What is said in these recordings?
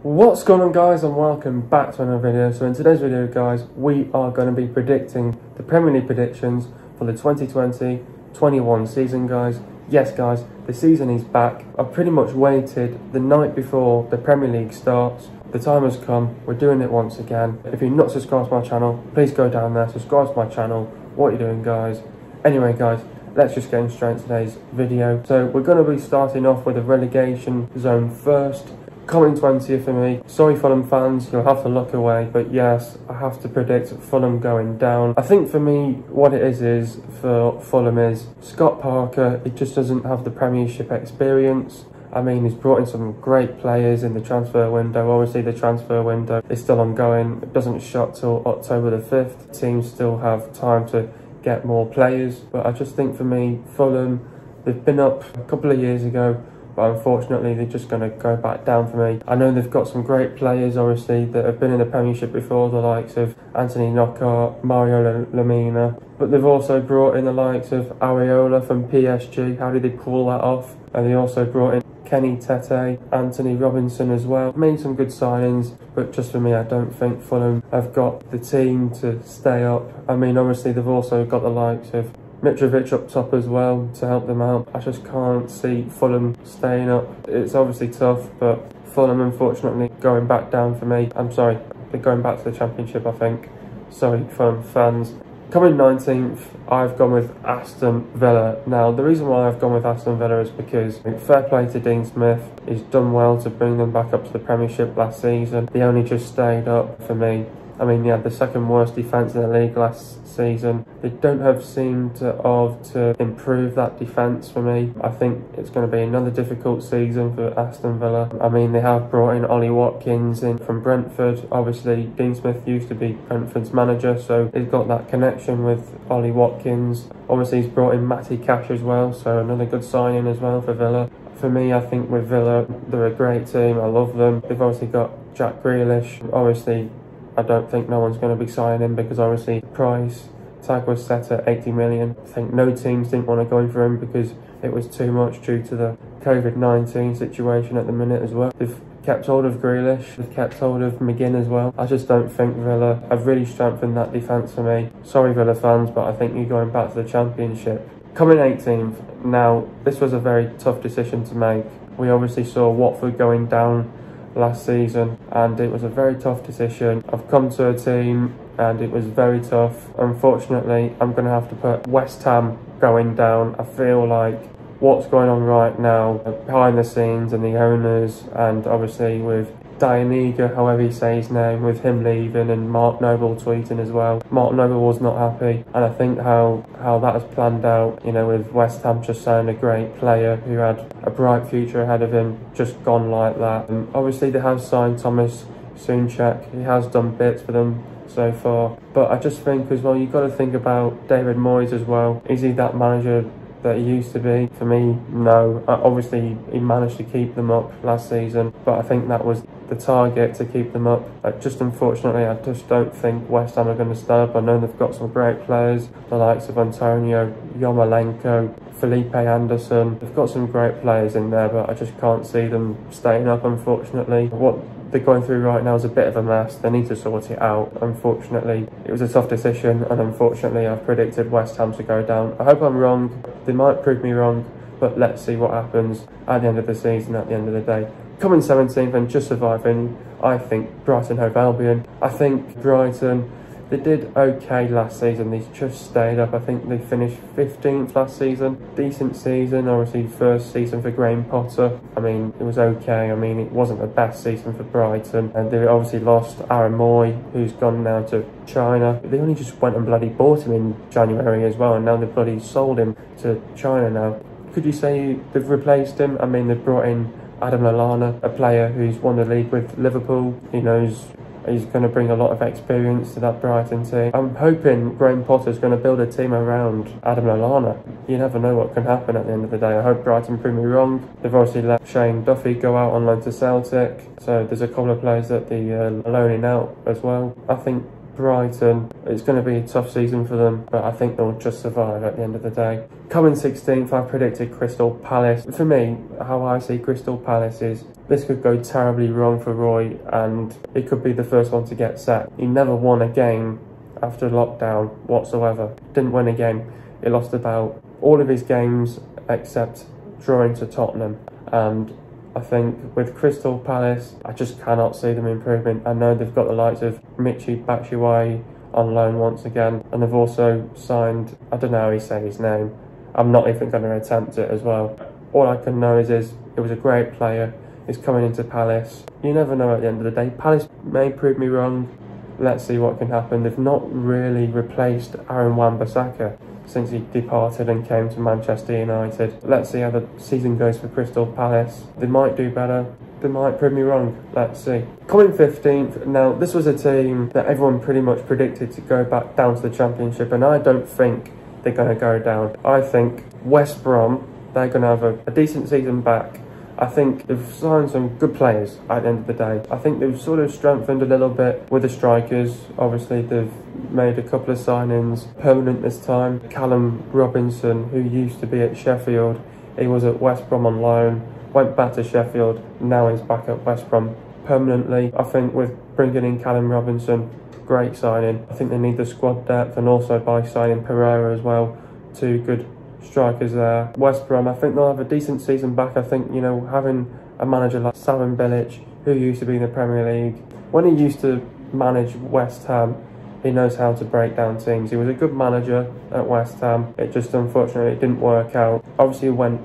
What's going on, guys, and welcome back to another video. So in today's video, guys, we are going to be predicting the Premier League predictions for the 2020-21 season, guys. Yes, guys, the season is back. I've pretty much waited the night before the Premier League starts. The time has come. We're doing it once again. If you're not subscribed to my channel, please go down there, subscribe to my channel. What are you doing, guys? Anyway, guys, let's just get straight into today's video. So we're going to be starting off with the relegation zone first. Coming 20th for me. Sorry, Fulham fans, you'll have to look away, but yes, I have to predict Fulham going down. I think for me, what it is for Fulham is Scott Parker. He just doesn't have the Premiership experience. I mean, he's brought in some great players in the transfer window. Obviously, the transfer window is still ongoing. It doesn't shut till October the 5th. Teams still have time to get more players, but I just think for me, Fulham, they've been up a couple of years ago, but unfortunately they're just going to go back down for me. I know they've got some great players, obviously, that have been in the Premiership before, the likes of Anthony Knockaert, Mario Lemina, but they've also brought in the likes of Areola from PSG. How did they pull that off? And they also brought in Kenny Tete, Anthony Robinson as well. Made some good signings, but just for me, I don't think Fulham have got the team to stay up. I mean, obviously they've also got the likes of Mitrovic up top as well to help them out. I just can't see Fulham staying up. It's obviously tough, but Fulham, unfortunately, going back down for me. I'm sorry, they're going back to the Championship, I think. Sorry, Fulham fans. Coming 19th, I've gone with Aston Villa. Now, the reason why I've gone with Aston Villa is because fair play to Dean Smith. He's done well to bring them back up to the Premiership last season. They only just stayed up for me. I mean, they had the second worst defence in the league last season. They don't have seemed to improve that defence for me. I think it's going to be another difficult season for Aston Villa. I mean, they have brought in Ollie Watkins in from Brentford. Obviously, Dean Smith used to be Brentford's manager, so he's got that connection with Ollie Watkins. Obviously, he's brought in Matty Cash as well, so another good signing as well for Villa. For me, I think with Villa, they're a great team. I love them. They've obviously got Jack Grealish. Obviously, I don't think no one's going to be signing him because obviously the price tag was set at 80 million. I think no teams didn't want to go in for him because it was too much due to the COVID-19 situation at the minute as well. They've kept hold of Grealish, they've kept hold of McGinn as well. I just don't think Villa have really strengthened that defence for me. Sorry, Villa fans, but I think you're going back to the Championship. Coming 18th, now this was a very tough decision to make. We obviously saw Watford going down last season and it was a very tough decision. I've come to a team and it was very tough. Unfortunately, I'm going to have to put West Ham going down. I feel like what's going on right now behind the scenes and the owners, and obviously with Dianiga, however you say his name, with him leaving and Mark Noble tweeting as well. Mark Noble was not happy, and I think how that was planned out, you know, with West Ham just signing a great player who had a bright future ahead of him, just gone like that. And obviously they have signed Thomas Souček. He has done bits for them so far, but I just think as well, you've got to think about David Moyes as well. Is he that manager that he used to be? For me, no. Obviously he managed to keep them up last season, but I think that was the target, to keep them up. Just unfortunately, I just don't think West Ham are going to stay up. I know they've got some great players, the likes of Antonio Yarmolenko, Felipe Anderson. They've got some great players in there, but I just can't see them staying up, unfortunately. What they're going through right now is a bit of a mess. They need to sort it out. Unfortunately, it was a tough decision, and unfortunately I've predicted West Ham to go down. I hope I'm wrong. They might prove me wrong, but let's see what happens at the end of the season, at the end of the day. Coming 17th and just surviving, I think Brighton Hove Albion. I think Brighton, they did okay last season. They just stayed up. I think they finished 15th last season. Decent season, obviously first season for Graham Potter. I mean, it was okay. I mean, it wasn't the best season for Brighton. And they obviously lost Aaron Moy, who's gone now to China. They only just went and bloody bought him in January as well, and now they've bloody sold him to China now. Could you say they've replaced him? I mean, they've brought in Adam Lallana, a player who's won the league with Liverpool. He knows he's going to bring a lot of experience to that Brighton team. I'm hoping Graham Potter's going to build a team around Adam Lallana. You never know what can happen at the end of the day. I hope Brighton prove me wrong. They've obviously let Shane Duffy go out on loan to Celtic, so there's a couple of players that they're loaning out as well. I think Brighton. It's going to be a tough season for them, but I think they'll just survive at the end of the day. Coming 16th, I've predicted Crystal Palace. For me, how I see Crystal Palace is this could go terribly wrong for Roy, and it could be the first one to get sacked. He never won a game after lockdown whatsoever. Didn't win a game. He lost about all of his games except drawing to Tottenham. And I think with Crystal Palace, I just cannot see them improving. I know they've got the likes of Michy Batshuayi on loan once again, and they've also signed, I don't know how you say his name, I'm not even going to attempt it as well. All I can know is it was a great player. He's coming into Palace. You never know at the end of the day. Palace may prove me wrong. Let's see what can happen. They've not really replaced Aaron Wan-Bissaka since he departed and came to Manchester United. Let's see how the season goes for Crystal Palace. They might do better. They might prove me wrong. Let's see. Coming 15th. Now, this was a team that everyone pretty much predicted to go back down to the Championship, and I don't think they're going to go down. I think West Brom, they're going to have a decent season back. I think they've signed some good players at the end of the day. I think they've sort of strengthened a little bit with the strikers. Obviously, they've made a couple of signings permanent this time. Callum Robinson, who used to be at Sheffield, he was at West Brom on loan, went back to Sheffield, now he's back at West Brom permanently. I think with bringing in Callum Robinson, great signing. I think they need the squad depth, and also by signing Pereira as well, two good strikers there. West Brom, I think they'll have a decent season back. I think, you know, having a manager like Slaven Bilic, who used to be in the Premier League, when he used to manage West Ham, he knows how to break down teams. He was a good manager at West Ham. It just unfortunately didn't work out. Obviously, when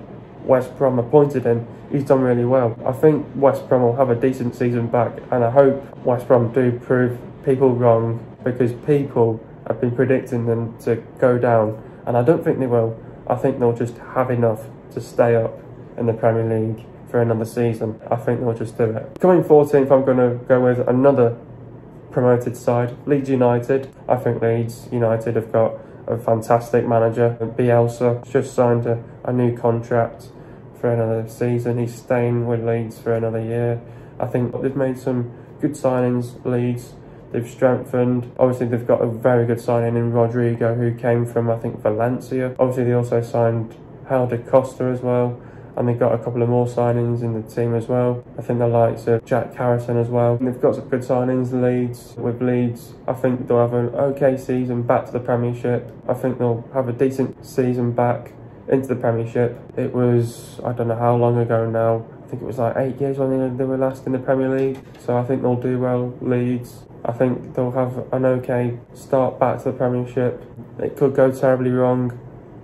West Brom appointed him, he's done really well. I think West Brom will have a decent season back, and I hope West Brom do prove people wrong, because people have been predicting them to go down, and I don't think they will. I think they'll just have enough to stay up in the Premier League for another season. I think they'll just do it. Coming 14th, I'm going to go with another promoted side, Leeds United. I think Leeds United have got a fantastic manager. Bielsa just signed a new contract for another season. He's staying with Leeds for another year. I think they've made some good signings, Leeds. They've strengthened. Obviously, they've got a very good signing in Rodrigo, who came from, I think, Valencia. Obviously, they also signed Helder Costa as well, and they've got a couple of more signings in the team as well. I think the likes of Jack Harrison as well. And they've got some good signings, Leeds. With Leeds, I think they'll have an okay season back to the Premiership. I think they'll have a decent season back into the Premiership. It was, I don't know how long ago now. I think it was like 8 years when they were last in the Premier League. So I think they'll do well, Leeds. I think they'll have an okay start back to the Premiership. It could go terribly wrong,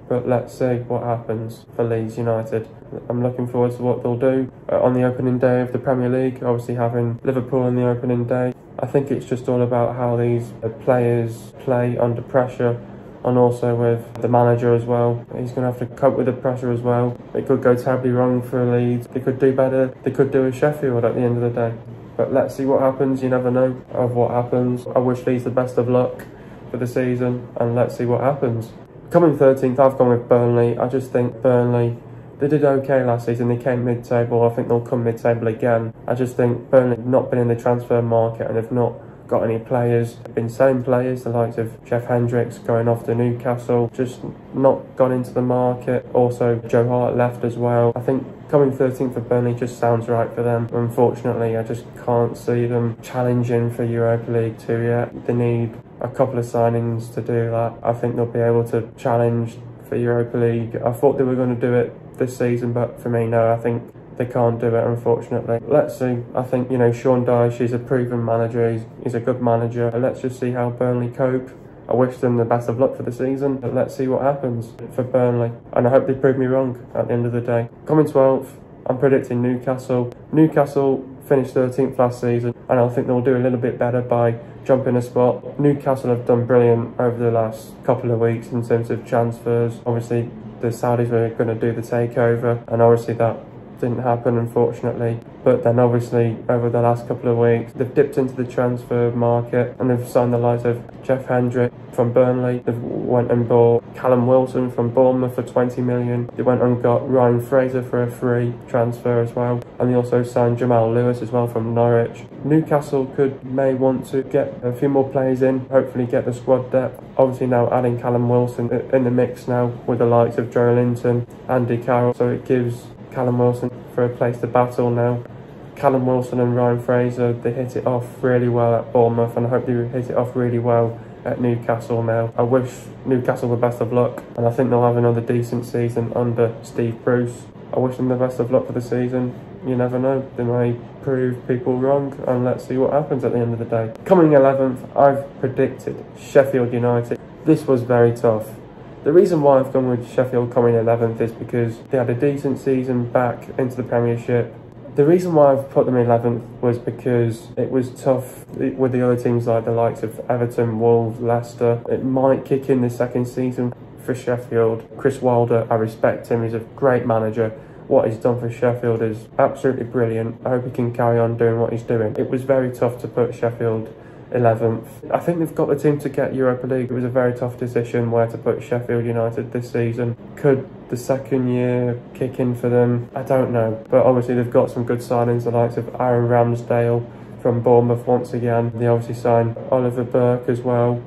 but let's see what happens for Leeds United. I'm looking forward to what they'll do on the opening day of the Premier League, obviously having Liverpool on the opening day. I think it's just all about how these players play under pressure, and also with the manager as well. He's going to have to cope with the pressure as well. It could go terribly wrong for Leeds. They could do better. They could do a Sheffield at the end of the day. But let's see what happens. You never know of what happens. I wish Leeds the best of luck for the season, and let's see what happens. Coming 13th, I've gone with Burnley. I just think Burnley, they did okay last season. They came mid-table. I think they'll come mid-table again. I just think Burnley have not been in the transfer market, and have not got any players. They've been selling players, the likes of Jeff Hendricks going off to Newcastle, just not gone into the market. Also, Joe Hart left as well. I think coming 13th for Burnley just sounds right for them. Unfortunately, I just can't see them challenging for Europa League 2 yet. They need a couple of signings to do that. I think they'll be able to challenge for Europa League. I thought they were going to do it this season, but for me, no, I think they can't do it, unfortunately. Let's see. I think, you know, Sean Dyche, he's a proven manager. He's a good manager. Let's just see how Burnley cope. I wish them the best of luck for the season, but let's see what happens for Burnley. And I hope they prove me wrong at the end of the day. Coming 12th, I'm predicting Newcastle. Newcastle finished 13th last season, and I think they'll do a little bit better by jumping a spot. Newcastle have done brilliant over the last couple of weeks in terms of transfers. Obviously, the Saudis were going to do the takeover, and obviously that didn't happen, unfortunately. But then obviously over the last couple of weeks they've dipped into the transfer market and they've signed the likes of Jeff Hendrick from Burnley. They've went and bought Callum Wilson from Bournemouth for 20 million. They went and got Ryan Fraser for a free transfer as well, and they also signed Jamal Lewis as well from Norwich. Newcastle may want to get a few more players in, hopefully get the squad depth. Obviously now adding Callum Wilson in the mix now with the likes of Joe Linton, Andy Carroll, so it gives Callum Wilson for a place to battle now. Callum Wilson and Ryan Fraser, they hit it off really well at Bournemouth, and I hope they hit it off really well at Newcastle now. I wish Newcastle the best of luck, and I think they'll have another decent season under Steve Bruce. I wish them the best of luck for the season. You never know, they may prove people wrong, and let's see what happens at the end of the day. Coming 11th, I've predicted Sheffield United. This was very tough. The reason why I've gone with Sheffield coming 11th is because they had a decent season back into the Premiership. The reason why I've put them 11th was because it was tough with the other teams like the likes of Everton, Wolves, Leicester. It might kick in the second season for Sheffield. Chris Wilder, I respect him, he's a great manager. What he's done for Sheffield is absolutely brilliant. I hope he can carry on doing what he's doing. It was very tough to put Sheffield 11th. I think they've got the team to get Europa League. It was a very tough decision where to put Sheffield United this season. Could the second year kick in for them? I don't know. But obviously they've got some good signings, the likes of Aaron Ramsdale from Bournemouth once again. They obviously signed Oliver Burke as well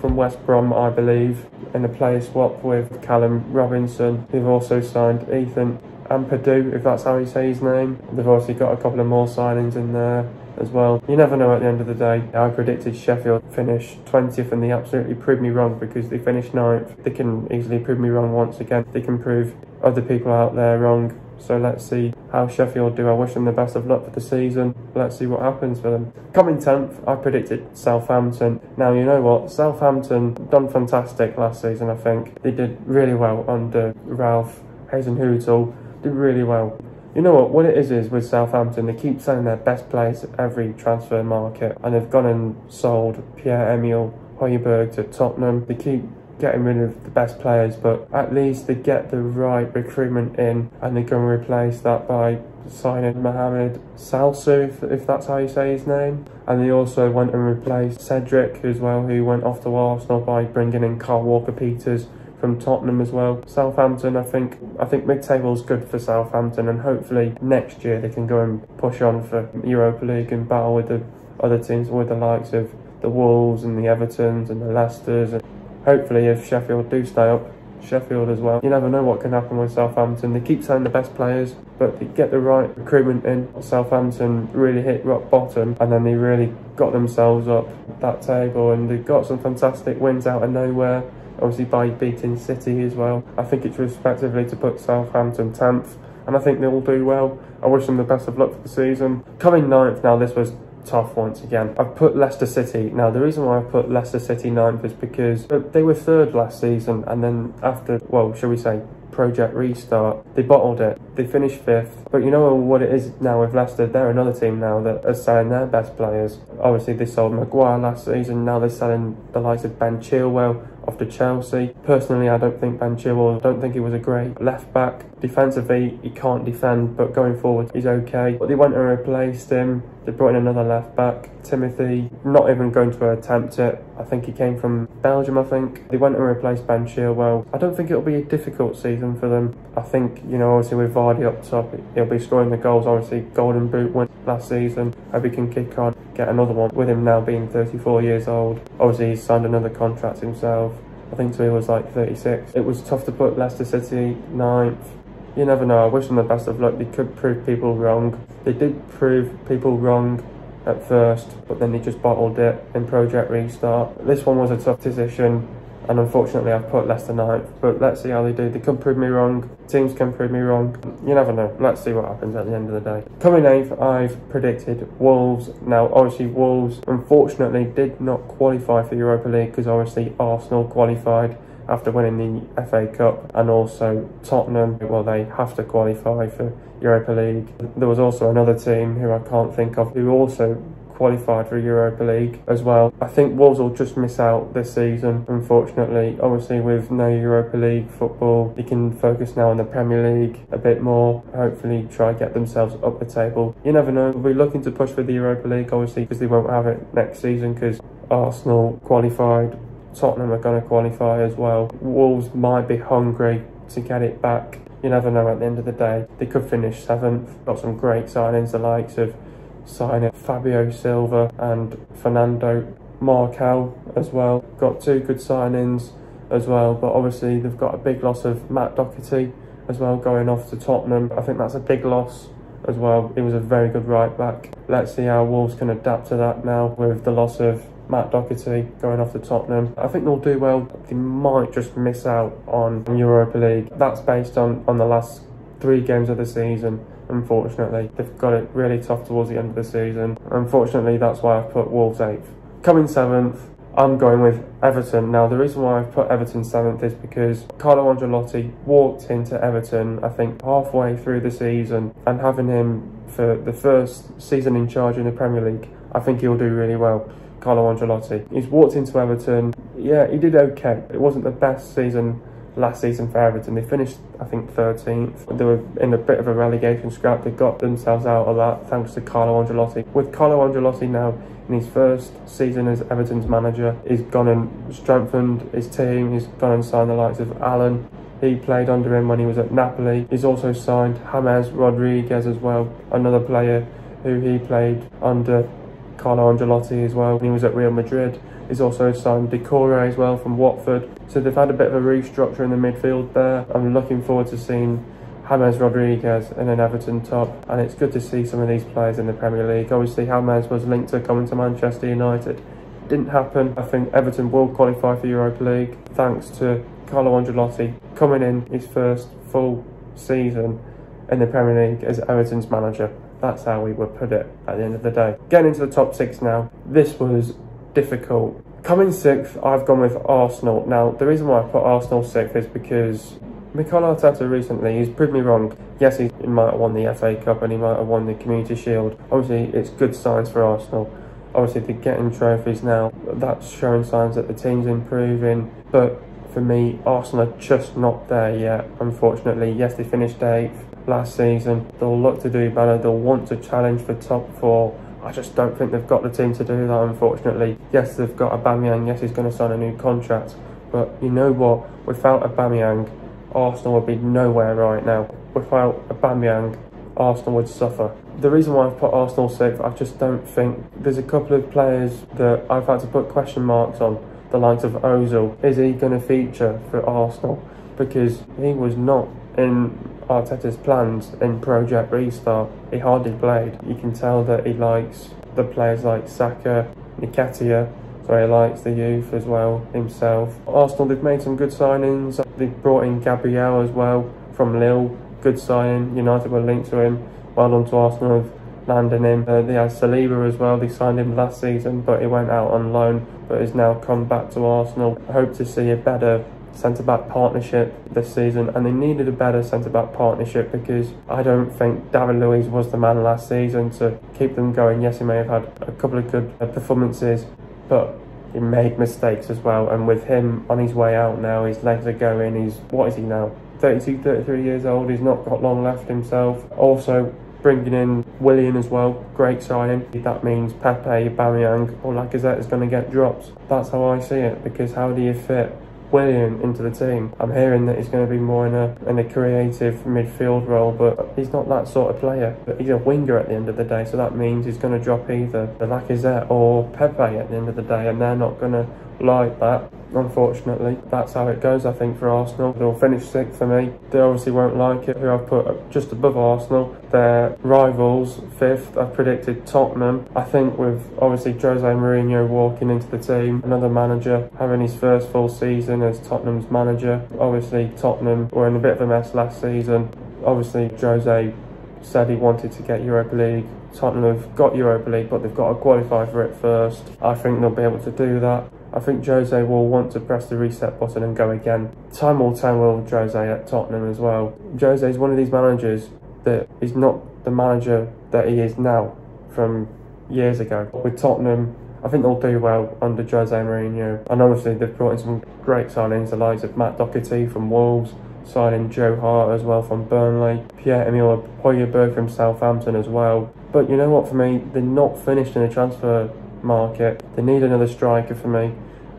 from West Brom, I believe, in a player swap with Callum Robinson. They've also signed Ethan Ampadu, if that's how you say his name. They've obviously got a couple of more signings in there as well. You never know at the end of the day. I predicted Sheffield finish 20th and they absolutely proved me wrong because they finished 9th. They can easily prove me wrong once again. They can prove other people out there wrong. So let's see how Sheffield do. I wish them the best of luck for the season. Let's see what happens for them. Coming 10th, I predicted Southampton. Now, you know what? Southampton done fantastic last season, I think. They did really well under Ralph Hasenhüttl. Did really well. You know what it is with Southampton, they keep selling their best players at every transfer market, and they've gone and sold Pierre-Emile Højbjerg to Tottenham. They keep getting rid of the best players, but at least they get the right recruitment in, and they can replace that by signing Mohamed Salsu, if that's how you say his name. And they also went and replaced Cedric as well, who went off to Arsenal, by bringing in Kyle Walker-Peters from Tottenham as well. Southampton, I think mid-table's good for Southampton, and hopefully next year they can go and push on for Europa League and battle with the other teams, with the likes of the Wolves and the Evertons and the Leicesters, and hopefully if Sheffield do stay up, Sheffield as well. You never know what can happen with Southampton. They keep selling the best players, but they get the right recruitment in. Southampton really hit rock bottom, and then they really got themselves up that table, and they got some fantastic wins out of nowhere. Obviously by beating City as well. I think it's respectively to put Southampton 10th, and I think they will do well. I wish them the best of luck for the season. Coming 9th, now this was tough once again. I've put Leicester City. Now the reason why I put Leicester City 9th is because they were 3rd last season, and then after, well, shall we say, Project Restart, they bottled it. They finished 5th. But you know what it is now with Leicester? They're another team now that are selling their best players. Obviously they sold Maguire last season, now they're selling the likes of Ben Chilwell off to Chelsea. Personally, I don't think Ben Chilwell, he was a great left back. Defensively, he can't defend, but going forward, he's okay. But they went and replaced him. They brought in another left back, Timothy, not even going to attempt it. I think he came from Belgium, I think. They went and replaced Ben Chilwell. I don't think it'll be a difficult season for them. I think, you know, obviously with Vardy up top, he'll be scoring the goals. Obviously, Golden Boot win last season. Hope he can kick on, get another one, with him now being 34 years old. Obviously, he's signed another contract himself. I think so he was like 36. It was tough to put Leicester City 9th. You never know. I wish them the best of luck. They could prove people wrong. They did prove people wrong at first, but then they just bottled it in Project Restart. This one was a tough decision, and unfortunately I've put Leicester 9th, but let's see how they do. They could prove me wrong. Teams can prove me wrong. You never know. Let's see what happens at the end of the day. Coming 8th, I've predicted Wolves. Now, obviously Wolves, unfortunately, did not qualify for Europa League, because obviously Arsenal qualified after winning the FA Cup, and also Tottenham, well, they have to qualify for Europa League. There was also another team who I can't think of who also qualified for Europa League as well. I think Wolves will just miss out this season, unfortunately. Obviously, with no Europa League football, they can focus now on the Premier League a bit more, hopefully try and get themselves up the table. You never know, we'll be looking to push for the Europa League, obviously, because they won't have it next season because Arsenal qualified, Tottenham are going to qualify as well. Wolves might be hungry to get it back. You never know at the end of the day. They could finish 7th. Got some great signings, the likes of signing Fabio Silva and Fernando Markel as well. Got 2 good signings as well, but obviously they've got a big loss of Matt Doherty as well, going off to Tottenham. I think that's a big loss as well. He was a very good right back. Let's see how Wolves can adapt to that now with the loss of Matt Doherty going off to Tottenham. I think they'll do well. They might just miss out on Europa League. That's based on the last 3 games of the season. Unfortunately, they've got it really tough towards the end of the season. Unfortunately, that's why I've put Wolves 8th. Coming 7th, I'm going with Everton. Now, the reason why I've put Everton 7th is because Carlo Ancelotti walked into Everton, I think, halfway through the season, and having him for the first season in charge in the Premier League, I think he'll do really well. Carlo Ancelotti. He's walked into Everton. Yeah, he did okay. It wasn't the best season last season for Everton. They finished, I think, 13th. They were in a bit of a relegation scrap. They got themselves out of that thanks to Carlo Ancelotti. With Carlo Ancelotti now in his first season as Everton's manager, he's gone and strengthened his team. He's gone and signed the likes of Allen. He played under him when he was at Napoli. He's also signed James Rodriguez as well, another player who he played under Carlo Ancelotti as well when he was at Real Madrid. He's also signed Decore as well from Watford. So they've had a bit of a restructure in the midfield there. I'm looking forward to seeing James Rodriguez in an Everton top, and it's good to see some of these players in the Premier League. Obviously, James was linked to coming to Manchester United. It didn't happen. I think Everton will qualify for Europa League thanks to Carlo Ancelotti coming in his first full season in the Premier League as Everton's manager. That's how we would put it at the end of the day. Getting into the top 6 now. This was difficult. Coming 6th, I've gone with Arsenal. Now, the reason why I put Arsenal 6th is because Mikel Arteta recently, he's proved me wrong. Yes, he might have won the FA Cup and he might have won the Community Shield. Obviously, it's good signs for Arsenal. Obviously, they're getting trophies now. That's showing signs that the team's improving. But for me, Arsenal are just not there yet, unfortunately. Yes, they finished 8th last season. They'll look to do better. They'll want to challenge for top 4. I just don't think they've got the team to do that, unfortunately. Yes, they've got Aubameyang. Yes, he's going to sign a new contract. But you know what? Without Aubameyang, Arsenal would be nowhere right now. Without Aubameyang, Arsenal would suffer. The reason why I've put Arsenal 6th, I just don't think... There's a couple of players that I've had to put question marks on. The likes of Ozil. Is he going to feature for Arsenal? Because he was not in Arteta's plans in Project Restart. He hardly played. You can tell that he likes the players like Saka, Nketiah, so he likes the youth as well himself. Arsenal, they've made some good signings. They've brought in Gabriel as well from Lille, good signing. United were linked to him. Well done to Arsenal of landing him. They had Saliba as well. They signed him last season, but he went out on loan, but has now come back to Arsenal. I hope to see a better centre-back partnership this season, and they needed a better centre-back partnership because I don't think David Luiz was the man last season to keep them going. Yes, he may have had a couple of good performances, but he made mistakes as well, and with him on his way out now, his legs are going. He's, what is he now, 32, 33 years old. He's not got long left himself. Also bringing in Willian as well, great signing. That means Pepe, Aubameyang or Lacazette is going to get drops. That's how I see it, because how do you fit Willian into the team? I'm hearing that he's going to be more in a creative midfield role, but he's not that sort of player. But he's a winger at the end of the day, so that means he's going to drop either the Lacazette or Pepe at the end of the day, and they're not going to like that. Unfortunately, that's how it goes, I think, for Arsenal. They'll finish 6th for me. They obviously won't like it, who I've put just above Arsenal. Their rivals, 5th, I've predicted Tottenham. I think with, obviously, Jose Mourinho walking into the team, another manager having his first full season as Tottenham's manager. Obviously, Tottenham were in a bit of a mess last season. Obviously, Jose said he wanted to get Europa League. Tottenham have got Europa League, but they've got to qualify for it first. I think they'll be able to do that. I think Jose will want to press the reset button and go again. Time will tell with Jose at Tottenham as well. Jose is one of these managers that is not the manager that he is now from years ago. With Tottenham, I think they'll do well under Jose Mourinho. And obviously they've brought in some great signings, the likes of Matt Doherty from Wolves, signing Joe Hart as well from Burnley, Pierre-Emile Højbjerg from Southampton as well. But you know what, for me, they're not finished in the transfer market. They need another striker for me,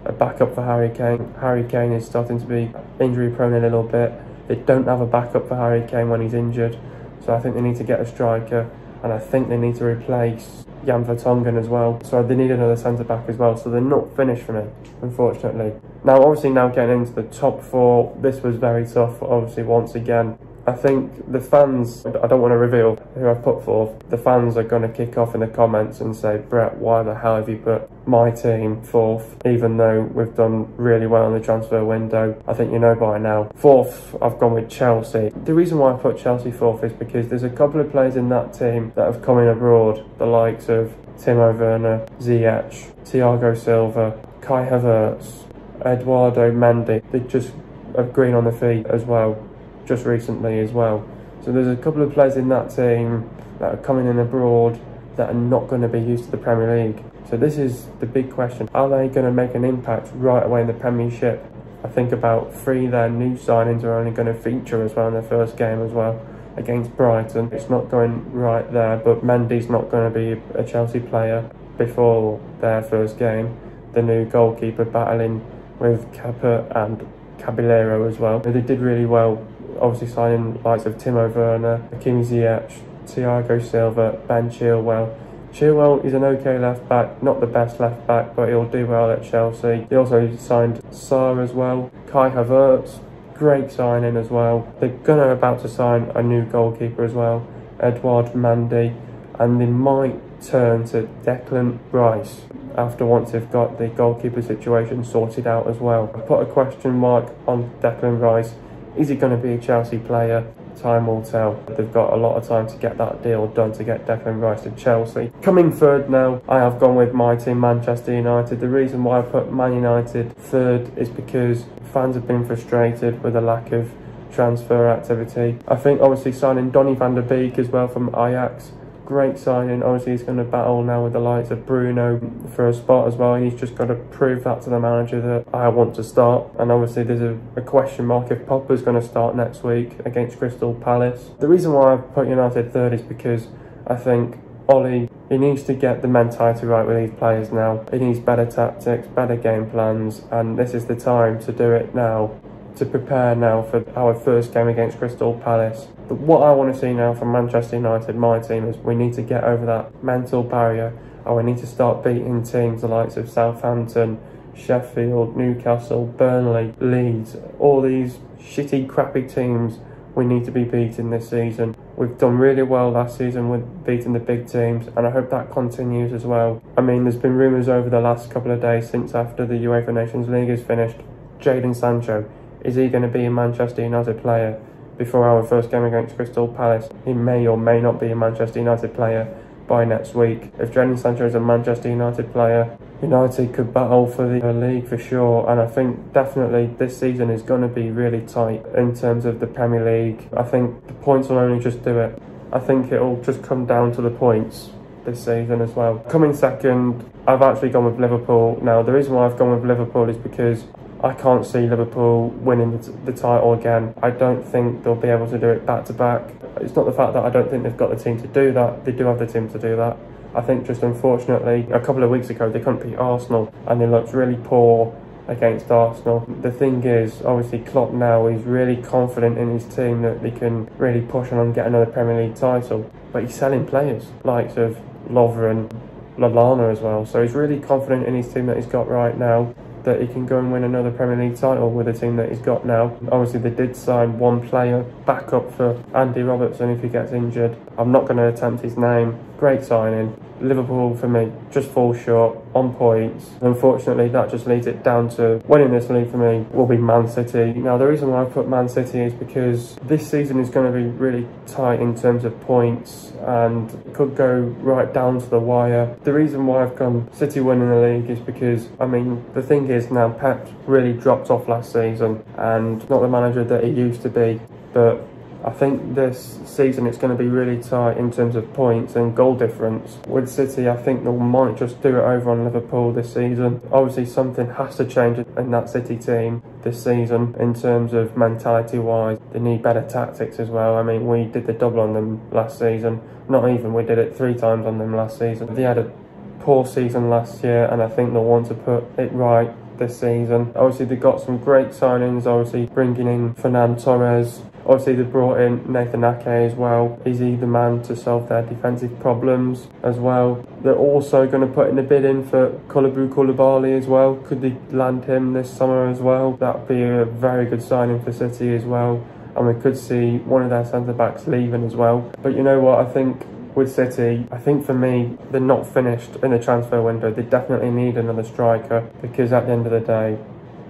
a backup for Harry Kane. Harry Kane is starting to be injury prone a little bit. They don't have a backup for Harry Kane when he's injured, so I think they need to get a striker, and I think they need to replace Jan Vertonghen as well. So they need another centre back as well. So they're not finished for me, unfortunately. Now, obviously, now getting into the top four, this was very tough. Obviously, once again, I think the fans, I don't want to reveal who I've put forth, the fans are going to kick off in the comments and say, Brett, why the hell have you put my team fourth, even though we've done really well in the transfer window? I think you know by now. Fourth, I've gone with Chelsea. The reason why I put Chelsea fourth is because there's a couple of players in that team that have come in abroad, the likes of Timo Werner, Ziyech, Thiago Silva, Kai Havertz, Eduardo Mendy. They just have green on the feet as well, just recently as well. So there's a couple of players in that team that are coming in abroad that are not going to be used to the Premier League. So this is the big question. Are they going to make an impact right away in the Premiership? I think about 3 of their new signings are only going to feature as well in their first game as well against Brighton. It's not going right there, but Mendy's not going to be a Chelsea player before their first game. The new goalkeeper battling with Kepa and Caballero as well. They did really well, obviously signing likes of Timo Werner, Hakim Ziyech, Thiago Silva, Ben Chilwell. Chilwell is an okay left back, not the best left back, but he'll do well at Chelsea. They also signed Sarr as well. Kai Havertz, great signing as well. They're about to sign a new goalkeeper as well, Edouard Mendy, and they might turn to Declan Rice after once they've got the goalkeeper situation sorted out as well. I put a question mark on Declan Rice. Is he going to be a Chelsea player? Time will tell. They've got a lot of time to get that deal done to get Declan Rice to Chelsea. Coming third now, I have gone with my team, Manchester United. The reason why I put Man United third is because fans have been frustrated with the lack of transfer activity. I think obviously signing Donny van der Beek as well from Ajax, great signing. Obviously he's going to battle now with the likes of Bruno for a spot as well, and he's just got to prove that to the manager that I want to start. And obviously there's a question mark if Pogba's going to start next week against Crystal Palace. The reason why I've put United third is because I think Ollie, he needs to get the mentality right with these players now. He needs better tactics, better game plans, and this is the time to do it now, to prepare now for our first game against Crystal Palace. But what I want to see now from Manchester United, my team, is we need to get over that mental barrier, and we need to start beating teams the likes of Southampton, Sheffield, Newcastle, Burnley, Leeds, all these shitty, crappy teams we need to be beating this season. We've done really well last season with beating the big teams, and I hope that continues as well. I mean, there's been rumours over the last couple of days since after the UEFA Nations League is finished. Jadon Sancho, is he going to be a Manchester United player before our first game against Crystal Palace? He may or may not be a Manchester United player by next week. If Jadon Sancho is a Manchester United player, United could battle for the league for sure, and I think definitely this season is going to be really tight in terms of the Premier League. I think the points will only just do it. I think it'll just come down to the points this season as well. Coming second, I've actually gone with Liverpool. Now, the reason why I've gone with Liverpool is because I can't see Liverpool winning the title again. I don't think they'll be able to do it back to back. It's not the fact that I don't think they've got the team to do that. They do have the team to do that. I think just unfortunately, a couple of weeks ago, they couldn't beat Arsenal and they looked really poor against Arsenal. The thing is, obviously Klopp now is really confident in his team that they can really push on and get another Premier League title. But he's selling players, likes of Lovren, Lallana as well. So he's really confident in his team that he's got right now, that he can go and win another Premier League title with the team that he's got now. Obviously they did sign one player back up for Andy Robertson if he gets injured. I'm not going to attempt his name. Great signing. Liverpool for me just falls short on points. Unfortunately that just leads it down to winning this league for me will be Man City. Now the reason why I put Man City is because this season is going to be really tight in terms of points and it could go right down to the wire. The reason why I've gone City winning the league is because, I mean, the thing is now Pep really dropped off last season and not the manager that he used to be, but I think this season it's going to be really tight in terms of points and goal difference. With City, I think they might just do it over on Liverpool this season. Obviously, something has to change in that City team this season in terms of mentality-wise. They need better tactics as well. I mean, we did the double on them last season. Not even, we did it 3 times on them last season. They had a poor season last year, and I think they'll want to put it right this season. Obviously, they got some great signings, obviously bringing in Fernand Torres. Obviously, they brought in Nathan Ake as well. Is he the man to solve their defensive problems as well? They're also going to put in a bid in for Koulibaly as well. Could they land him this summer as well? That would be a very good signing for City as well. And we could see one of their centre-backs leaving as well. But you know what, I think with City, I think for me, they're not finished in the transfer window. They definitely need another striker, because at the end of the day,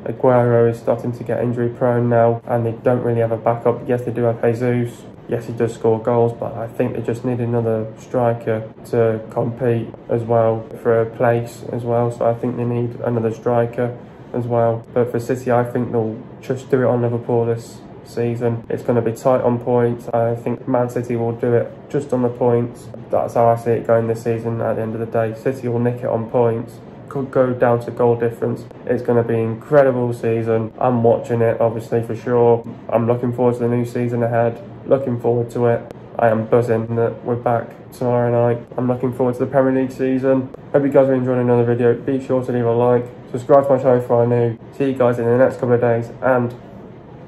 Aguero is starting to get injury prone now, and they don't really have a backup. Yes, they do have Jesus. Yes, he does score goals, but I think they just need another striker to compete as well for a place as well. So I think they need another striker as well. But for City, I think they'll just do it on Liverpool this season. It's going to be tight on points. I think Man City will do it just on the points. That's how I see it going this season. At the end of the day, City will nick it on points. Could go down to goal difference. It's going to be an incredible season. I'm watching it, obviously, for sure. I'm looking forward to the new season ahead. Looking forward to it. I am buzzing that we're back tomorrow night. I'm looking forward to the Premier League season. Hope you guys are enjoying another video. Be sure to leave a like. Subscribe to my channel if you are new. See you guys in the next couple of days, and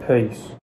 peace.